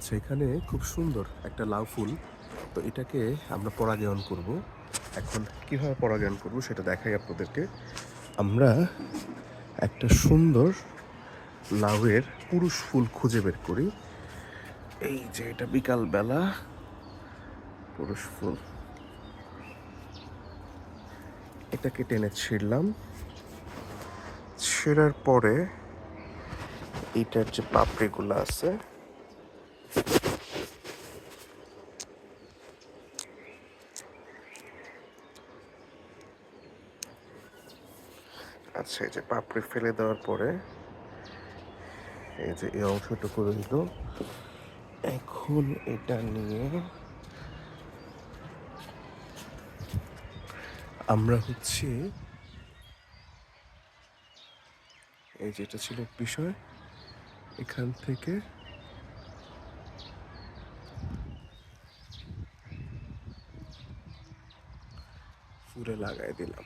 আচ্ছা, এখানে খুব সুন্দর একটা লাউ ফুল। তো এটাকে আমরা পরাগায়ন করব। এখন কিভাবে পরাগায়ন করব সেটা দেখাই আপনাদেরকে। আমরা একটা সুন্দর লাউয়ের পুরুষ ফুল খুঁজে বের করি। এই যে এটা বিকাল বেলা পুরুষ ফুল। এটাকে টেনে ছিঁড়লাম। ছেঁড়ার পরে এইটার যে পাপড়িগুলো আছে আচ্ছা, এই যে পাপড়ি ফেলে দেওয়ার পরে এই যে এই অংশটুকু রইল। এখন এটা নিয়ে আমরা এই যেটা ছিল বিষয়, এখান থেকে ফুলে লাগাই দিলাম।